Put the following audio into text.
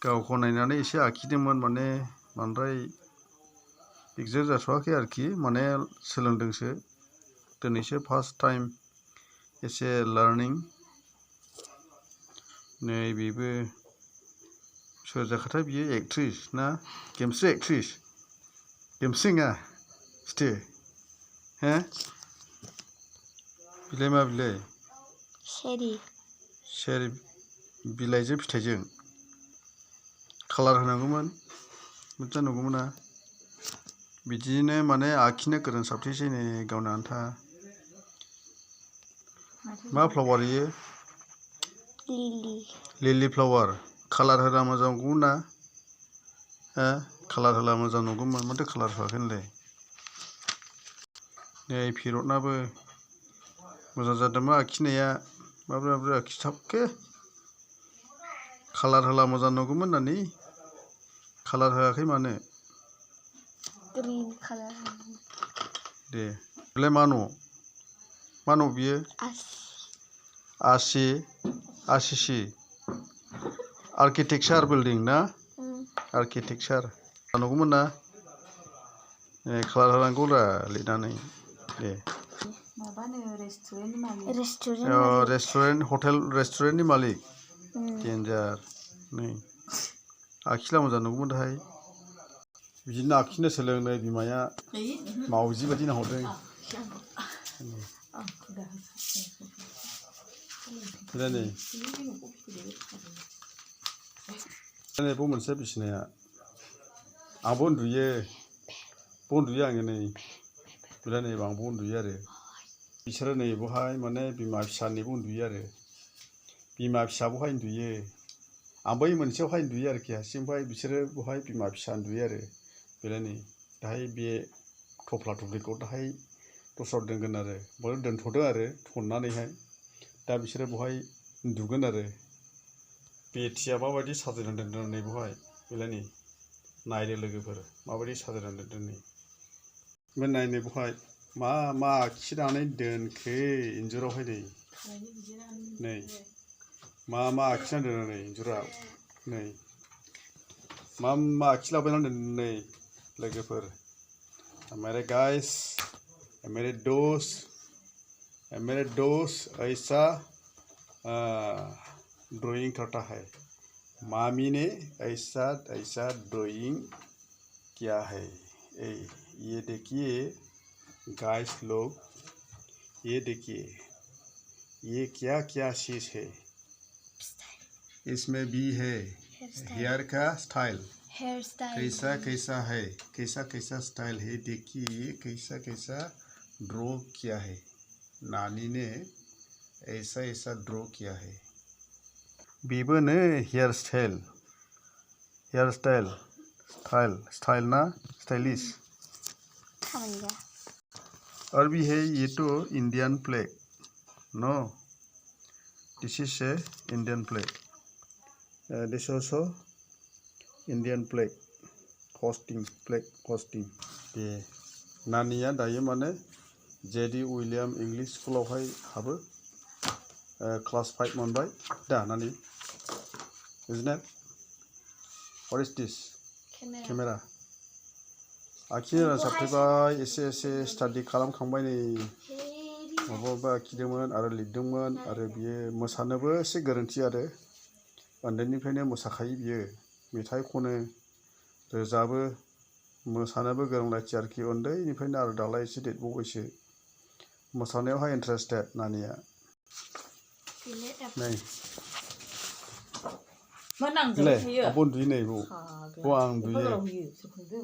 गावखौ नायनानै एसे आखिदोंमोन माने बांद्राय एक्जेक्ट जाथ'वाखै आरोखि माने सोलोंदोंसो दिनैसो फार्स्ट टाइम एसे लार्निं नै बेबो सोर जाखाथाय बियो एक्ट्रिस ना गेमस्रि एक्ट्रिस गेमस्रिङा सिथो हो बिलाय मा बिलाय सेरि बिलाइजों फिथाइजों कालार होनांगौमोन मोजां नुगौमोन ना बिदिनो माने आखिनो गोरों साबथैसै नै गावनो आन्था मा फ्लावार इयो लिलि फ्लावार कालार होना मोजां नुगौमोन ना हो कालार होला मोजां नुगौमोन माथो कालार होआखै नोंलाय नै फिरतनाबो मोजां जादोंमोन आखिनाया माब्रै माब्रै आखिथाबखो कालार होला मोजां नुगौमोन होननानै कालार होआखै मानो ग्रीन कालार दे बेलाय मा न' बियो आसिसि आर्किटेक्चार बिल्डिं ना आर्किटेक्चार नुगौमोन ना कालार होनांगौरा लिरनानै दे रेस्टुरेन्ट हटेल रेस्टुरेन्टनि मालिक डेन्जार नै आखिला मोजां नुगौमोन दाहाय बिदिनो आखिनो सोलोंनो बिमाया मावजि बायदि नाहरदों नै बे मोनसे बिसिनाया आंबो उन्दुयो आङो नै बिलाय नै आंबो उन्दुयो आरो बिसोरो नै बहाय माने बिमा फिसानिबो उन्दुयो आरो बिमा फिसा बहाय उन्दुयो आं बै मोनसेयावहाय उन्दुयो आरोखि हारसिंहाय बिसोरो बहाय बिमा फिसा उन्दुयो आरो बेलाय नै दाहाय बे थफ्ला थफ्लिखौ दाहाय दस्रायाव दोनगोन आरो बेयाव दोनथ'दों आरो थननानैहाय दा बिसोरो बहाय उन्दुगोन आरो बेटिया माबायदि साजायनानै दोनदों नै बहाय बेलाय नै नायदो लोगोफोर माबायदि साजायनानै दोनदों नै बे नायनो बहाय मा आखिनानै दोनखो इन्जुरावहाय नै मा आखिनानै दोनदों नै इन्जुराव नै मा आखिलाबायनानै दोनदों नै लोगोफोर मेरे गाइस मेरे दोस्त ऐसा ड्राइंग करता है मामी ने ऐसा ड्राइंग किया है ये देखिए गाइस लोग ये देखिए ये क्या चीज है इसमें भी है हेयर का स्टाइल कैसा है कैसा स्टाइल है देखिए कैसा ड्रॉ किया है नानी ने ऐसा ड्रॉ किया है बेबो नै हेयर स्टाइल ना स्टाइलिश और भी है ये तो इंडियन फ्लैग नो this is a Indian flag this also Indian flag हस्टिं दे नानिया दायो माने जेडि उइलियाम इंलिश स्कुलावहाय हाबो क्लास 5 मोनबाय दा नानि isn't it what is this camera आखिनो साबथायबाय एसे स्टाडि खालामखांबाय नै माबा आखिदोंमोन आरो लिरदोंमोन आरो बियो मोसानोबो एसे गोरोन्थि आरो उन्दैनिफ्रायनो मोसाखायो बियो मेथाइ खनो रोजाबो मोसानोबो गोरों लायथि आरोखि उन्दैनिफ्रायनो आरो दालाय एसे देरबावबायसो मोसानायावहाय इन्टारेस्टेड नानिया नै बिलाय आंबो उन्दुयो नै आं उन्दुयो